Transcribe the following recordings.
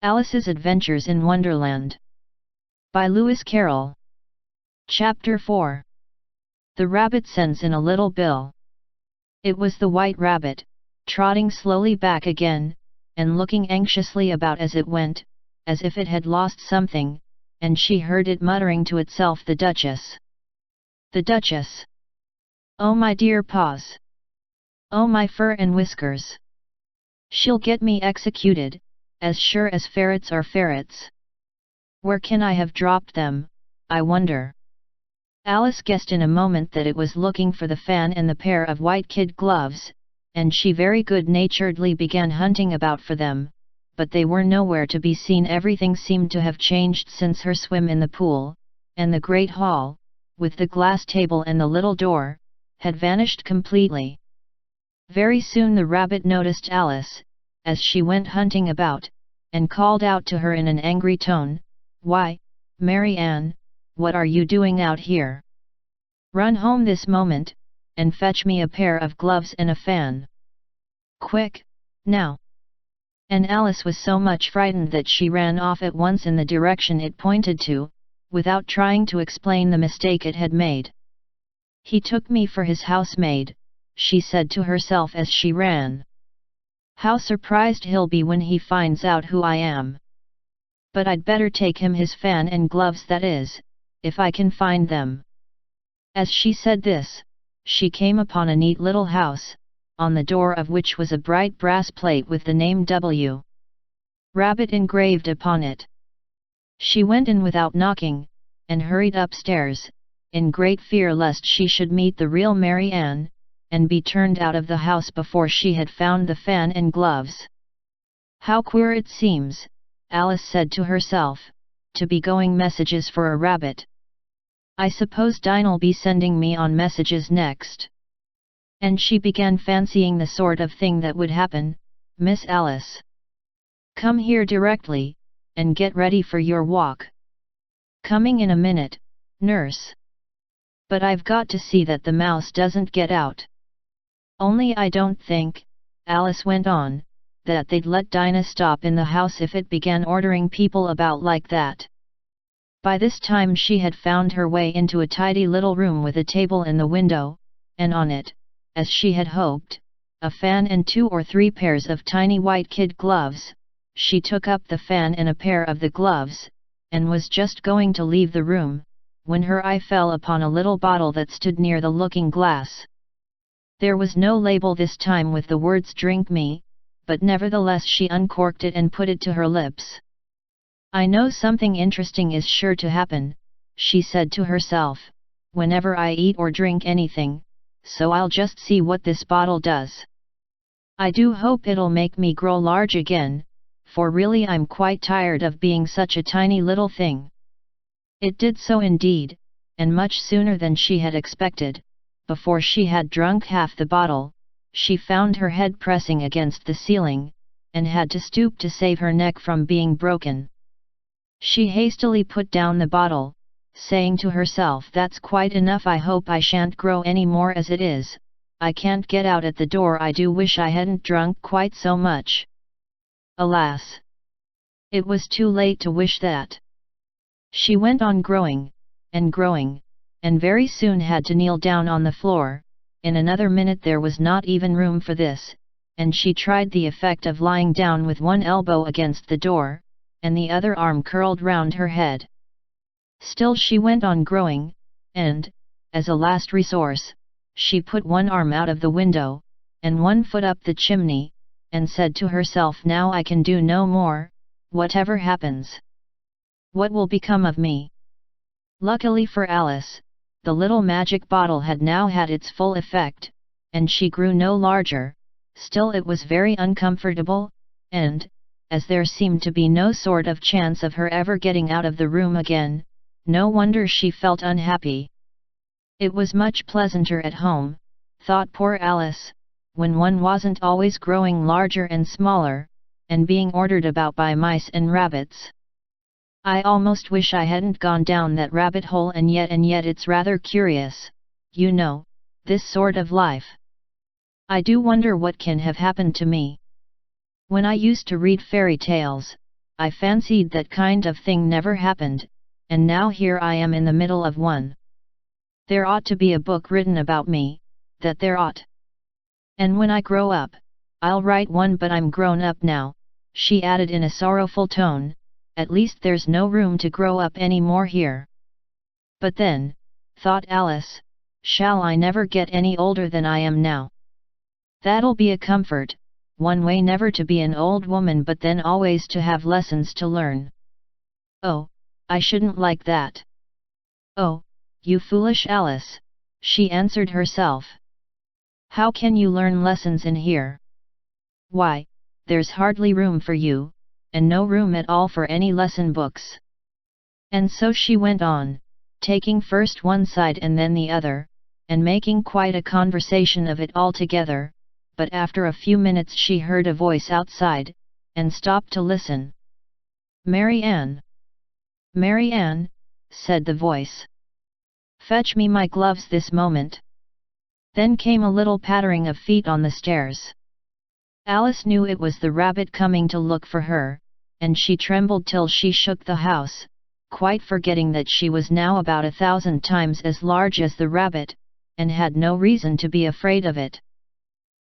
Alice's Adventures in Wonderland. By Lewis Carroll. Chapter 4. The Rabbit Sends in a Little Bill. It was the White Rabbit, trotting slowly back again, and looking anxiously about as it went, as if it had lost something, and she heard it muttering to itself, "The Duchess! The Duchess! Oh my dear paws! Oh my fur and whiskers! She'll get me executed, as sure as ferrets are ferrets. Where can I have dropped them, I wonder?" Alice guessed in a moment that it was looking for the fan and the pair of white kid gloves, and she very good-naturedly began hunting about for them, but they were nowhere to be seen. Everything seemed to have changed since her swim in the pool, and the great hall, with the glass table and the little door, had vanished completely. Very soon the rabbit noticed Alice, as she went hunting about, and called out to her in an angry tone, "Why, Mary Ann, what are you doing out here? Run home this moment, and fetch me a pair of gloves and a fan. Quick, now!" And Alice was so much frightened that she ran off at once in the direction it pointed to, without trying to explain the mistake it had made. "He took me for his housemaid," she said to herself as she ran. "How surprised he'll be when he finds out who I am. But I'd better take him his fan and gloves, that is, if I can find them." As she said this, she came upon a neat little house, on the door of which was a bright brass plate with the name W. Rabbit engraved upon it. She went in without knocking, and hurried upstairs, in great fear lest she should meet the real Mary Ann, and be turned out of the house before she had found the fan and gloves. "How queer it seems," Alice said to herself, "to be going messages for a rabbit. I suppose Dinah'll be sending me on messages next." And she began fancying the sort of thing that would happen. "Miss Alice, come here directly, and get ready for your walk." "Coming in a minute, nurse. But I've got to see that the mouse doesn't get out. Only I don't think," Alice went on, "that they'd let Dinah stop in the house if it began ordering people about like that." By this time she had found her way into a tidy little room with a table in the window, and on it, as she had hoped, a fan and 2 or 3 pairs of tiny white kid gloves. She took up the fan and a pair of the gloves, and was just going to leave the room, when her eye fell upon a little bottle that stood near the looking glass. There was no label this time with the words "Drink me," but nevertheless she uncorked it and put it to her lips. "I know something interesting is sure to happen," she said to herself, "whenever I eat or drink anything, so I'll just see what this bottle does. I do hope it'll make me grow large again, for really I'm quite tired of being such a tiny little thing." It did so indeed, and much sooner than she had expected. Before she had drunk half the bottle, she found her head pressing against the ceiling, and had to stoop to save her neck from being broken. She hastily put down the bottle, saying to herself, "That's quite enough. I hope I shan't grow any more as it is. I can't get out at the door. I do wish I hadn't drunk quite so much." Alas! It was too late to wish that. She went on growing, and very soon had to kneel down on the floor. In another minute there was not even room for this, and she tried the effect of lying down with one elbow against the door, and the other arm curled round her head. Still she went on growing, and, as a last resource, she put one arm out of the window, and one foot up the chimney, and said to herself, "Now I can do no more, whatever happens. What will become of me?" Luckily for Alice, the little magic bottle had now had its full effect, and she grew no larger. Still it was very uncomfortable, and, as there seemed to be no sort of chance of her ever getting out of the room again, no wonder she felt unhappy. It was much pleasanter at home, thought poor Alice, when one wasn't always growing larger and smaller, and being ordered about by mice and rabbits. "I almost wish I hadn't gone down that rabbit hole, and yet it's rather curious, you know, this sort of life. I do wonder what can have happened to me. When I used to read fairy tales, I fancied that kind of thing never happened, and now here I am in the middle of one. There ought to be a book written about me, that there ought. And when I grow up, I'll write one, but I'm grown up now," she added in a sorrowful tone. "At least there's no room to grow up any more here." "But then," thought Alice, "shall I never get any older than I am now? That'll be a comfort, one way never to be an old woman but then always to have lessons to learn. Oh, I shouldn't like that." "Oh, you foolish Alice," she answered herself. "How can you learn lessons in here? Why, there's hardly room for you, and no room at all for any lesson books." And so she went on, taking first one side and then the other, and making quite a conversation of it all together, but after a few minutes she heard a voice outside, and stopped to listen. "Mary Ann! Mary Ann!" said the voice. "Fetch me my gloves this moment." Then came a little pattering of feet on the stairs. Alice knew it was the rabbit coming to look for her, and she trembled till she shook the house, quite forgetting that she was now about 1,000 times as large as the rabbit, and had no reason to be afraid of it.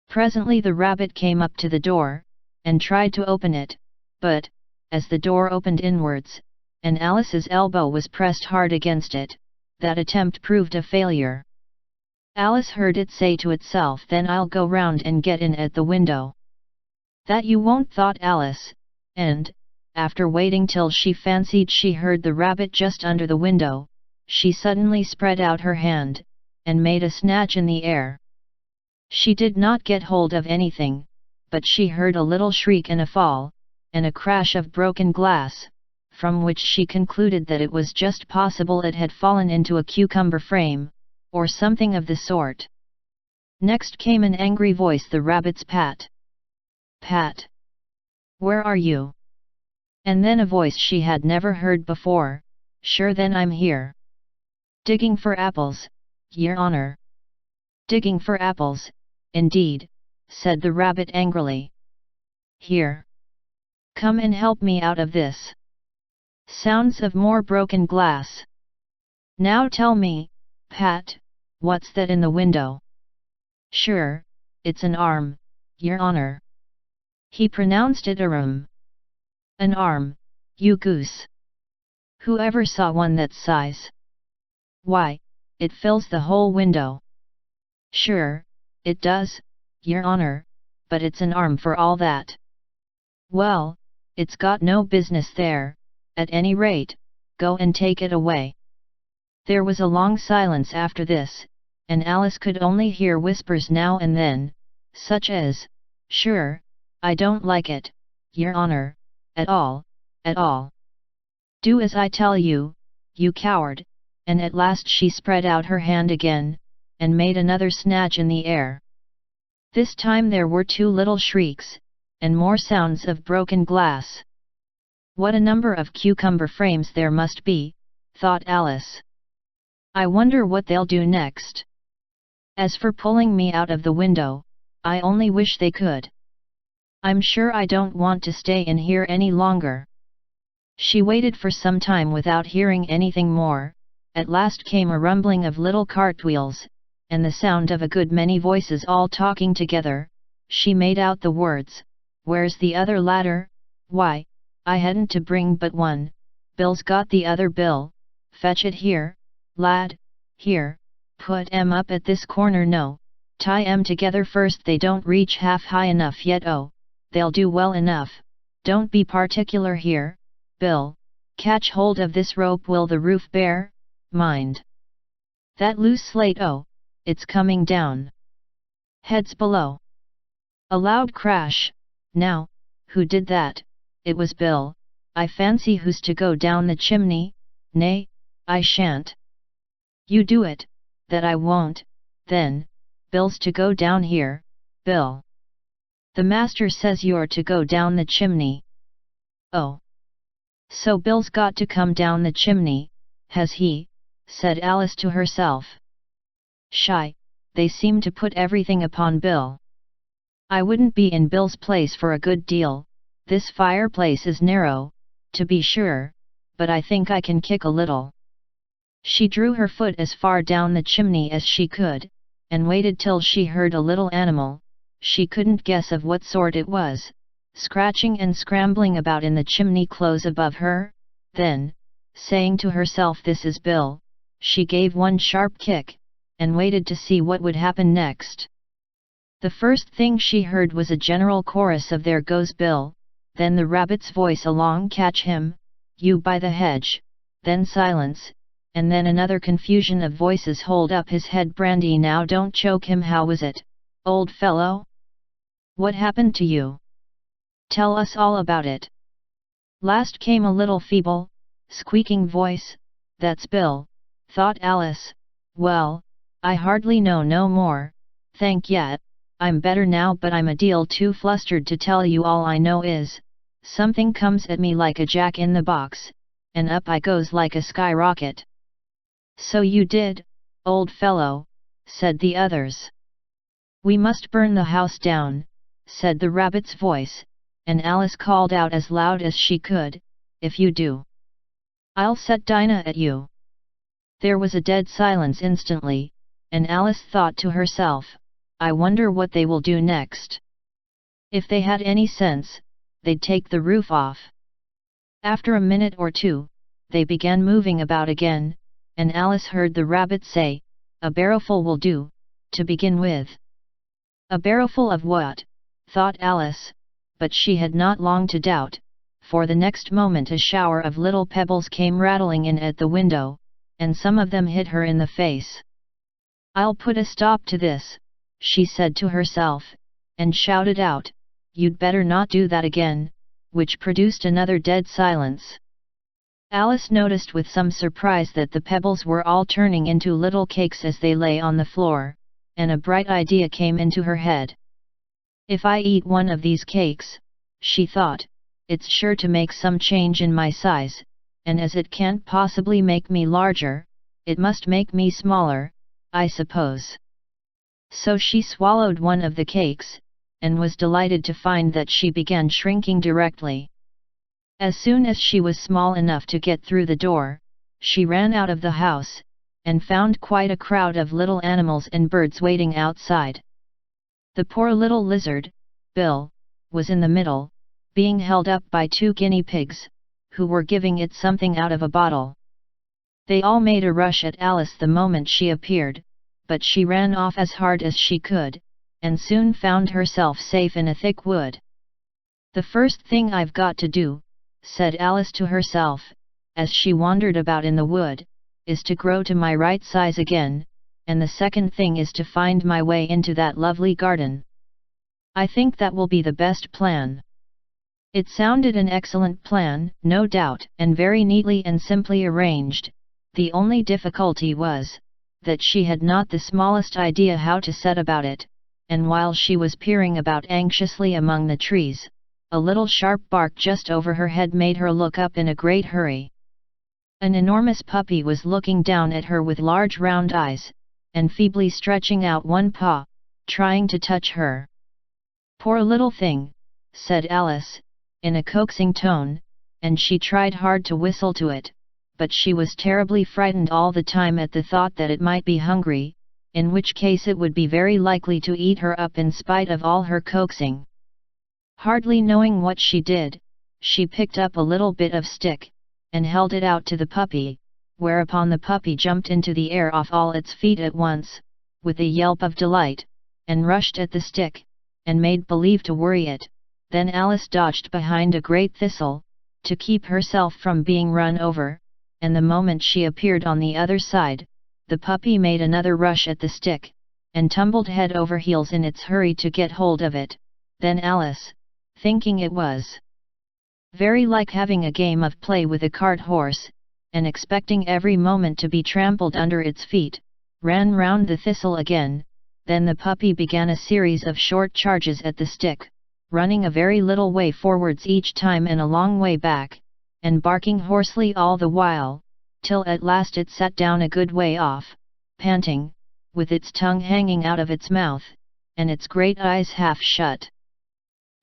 Presently the rabbit came up to the door, and tried to open it, but, as the door opened inwards, and Alice's elbow was pressed hard against it, that attempt proved a failure. Alice heard it say to itself, "Then I'll go round and get in at the window." "That you won't," thought Alice, and, after waiting till she fancied she heard the rabbit just under the window, she suddenly spread out her hand, and made a snatch in the air. She did not get hold of anything, but she heard a little shriek and a fall, and a crash of broken glass, from which she concluded that it was just possible it had fallen into a cucumber frame, or something of the sort. Next came an angry voice, the rabbit's pat. "Pat! Where are you?" And then a voice she had never heard before, "Sure then I'm here." "Digging for apples, yer honor." "Digging for apples, indeed," said the rabbit angrily. "Here! Come and help me out of this." Sounds of more broken glass. "Now tell me, Pat, what's that in the window?" "Sure, it's an arm, yer honor." He pronounced it a room. "An arm, you goose! Who ever saw one that size? Why, it fills the whole window." "Sure, it does, yer honor, but it's an arm for all that." "Well, it's got no business there, at any rate, go and take it away." There was a long silence after this, and Alice could only hear whispers now and then, such as, "Sure, I don't like it, yer honor, at all, at all. Do as I tell you, you coward," and at last she spread out her hand again, and made another snatch in the air. This time there were two little shrieks, and more sounds of broken glass. "What a number of cucumber frames there must be," thought Alice. "I wonder what they'll do next. As for pulling me out of the window, I only wish they could. I'm sure I don't want to stay in here any longer." She waited for some time without hearing anything more. At last came a rumbling of little cartwheels, and the sound of a good many voices all talking together. She made out the words, "Where's the other ladder? Why, I hadn't to bring but one. Bill's got the other bill. Fetch it here, lad, here, put 'em up at this corner. No, tie 'em together first, they don't reach half high enough yet. Oh, they'll do well enough. Don't be particular here, Bill. Catch hold of this rope. Will the roof bear? Mind that loose slate. Oh, it's coming down. Heads below." A loud crash. "Now, who did that?" "It was Bill, I fancy. Who's to go down the chimney?" "Nay, I shan't." "You do it." "That I won't." "Then, Bill's to go down here, Bill. The master says you're to go down the chimney." "Oh. So Bill's got to come down the chimney, has he?" said Alice to herself. "Shy, they seem to put everything upon Bill. I wouldn't be in Bill's place for a good deal. This fireplace is narrow, to be sure, but I think I can kick a little. She drew her foot as far down the chimney as she could, and waited till she heard a little animal, she couldn't guess of what sort it was, scratching and scrambling about in the chimney close above her. Then, saying to herself, "This is Bill," she gave one sharp kick, and waited to see what would happen next. The first thing she heard was a general chorus of "There goes Bill," then the rabbit's voice along, "Catch him, you by the hedge," then silence, and then another confusion of voices, "Hold up his head, Brandy, now don't choke him. How was it, old fellow? What happened to you? Tell us all about it." Last came a little feeble, squeaking voice. "That's Bill," thought Alice. "Well, I hardly know no more, thank yet. I'm better now, but I'm a deal too flustered to tell you. All I know is, something comes at me like a jack in the box, and up I goes like a skyrocket." "So you did, old fellow," said the others. "We must burn the house down," said the rabbit's voice, and Alice called out as loud as she could, "If you do, I'll set Dinah at you." There was a dead silence instantly, and Alice thought to herself, "I wonder what they will do next. If they had any sense, they'd take the roof off." After a minute or two, they began moving about again, and Alice heard the rabbit say, "A barrowful will do, to begin with." A barrowful of what? thought Alice, but she had not long to doubt, for the next moment a shower of little pebbles came rattling in at the window, and some of them hit her in the face. "I'll put a stop to this," she said to herself, and shouted out, "You'd better not do that again," which produced another dead silence. Alice noticed with some surprise that the pebbles were all turning into little cakes as they lay on the floor, and a bright idea came into her head. "If I eat one of these cakes," she thought, "it's sure to make some change in my size, and as it can't possibly make me larger, it must make me smaller, I suppose." So she swallowed one of the cakes, and was delighted to find that she began shrinking directly. As soon as she was small enough to get through the door, she ran out of the house, and found quite a crowd of little animals and birds waiting outside. The poor little lizard, Bill, was in the middle, being held up by 2 guinea pigs, who were giving it something out of a bottle. They all made a rush at Alice the moment she appeared, but she ran off as hard as she could, and soon found herself safe in a thick wood. "The first thing I've got to do," said Alice to herself, as she wandered about in the wood, "is to grow to my right size again, and the second thing is to find my way into that lovely garden. I think that will be the best plan." It sounded an excellent plan, no doubt, and very neatly and simply arranged. The only difficulty was, that she had not the smallest idea how to set about it, and while she was peering about anxiously among the trees, a little sharp bark just over her head made her look up in a great hurry. An enormous puppy was looking down at her with large round eyes, and feebly stretching out one paw, trying to touch her. "Poor little thing," said Alice, in a coaxing tone, and she tried hard to whistle to it, but she was terribly frightened all the time at the thought that it might be hungry, in which case it would be very likely to eat her up in spite of all her coaxing. Hardly knowing what she did, she picked up a little bit of stick, and held it out to the puppy, whereupon the puppy jumped into the air off all its feet at once, with a yelp of delight, and rushed at the stick, and made believe to worry it. Then Alice dodged behind a great thistle, to keep herself from being run over, and the moment she appeared on the other side, the puppy made another rush at the stick, and tumbled head over heels in its hurry to get hold of it. Then Alice, thinking it was very like having a game of play with a cart horse, and expecting every moment to be trampled under its feet, ran round the thistle again. Then the puppy began a series of short charges at the stick, running a very little way forwards each time and a long way back, and barking hoarsely all the while, till at last it sat down a good way off, panting, with its tongue hanging out of its mouth, and its great eyes half shut.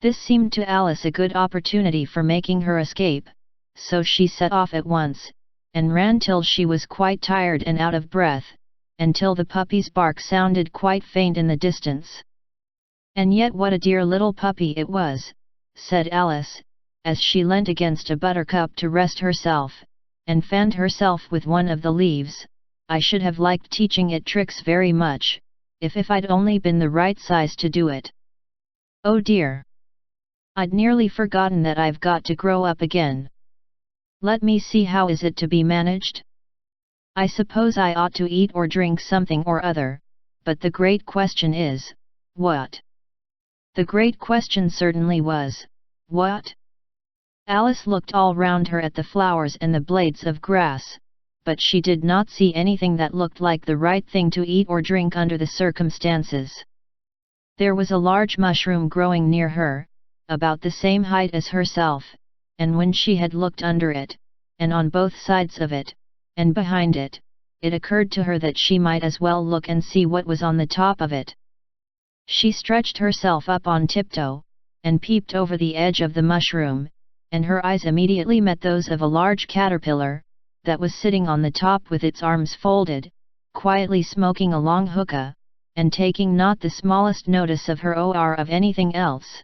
This seemed to Alice a good opportunity for making her escape, so she set off at once, and ran till she was quite tired and out of breath, until the puppy's bark sounded quite faint in the distance. "And yet what a dear little puppy it was," said Alice, as she leant against a buttercup to rest herself, and fanned herself with one of the leaves. "I should have liked teaching it tricks very much, if I'd only been the right size to do it. Oh dear! I'd nearly forgotten that I've got to grow up again. Let me see, how is it to be managed? I suppose I ought to eat or drink something or other, but the great question is, what?" The great question certainly was, what? Alice looked all round her at the flowers and the blades of grass, but she did not see anything that looked like the right thing to eat or drink under the circumstances. There was a large mushroom growing near her, about the same height as herself, and when she had looked under it, and on both sides of it, and behind it, it occurred to her that she might as well look and see what was on the top of it. She stretched herself up on tiptoe, and peeped over the edge of the mushroom, and her eyes immediately met those of a large caterpillar, that was sitting on the top with its arms folded, quietly smoking a long hookah, and taking not the smallest notice of her or of anything else.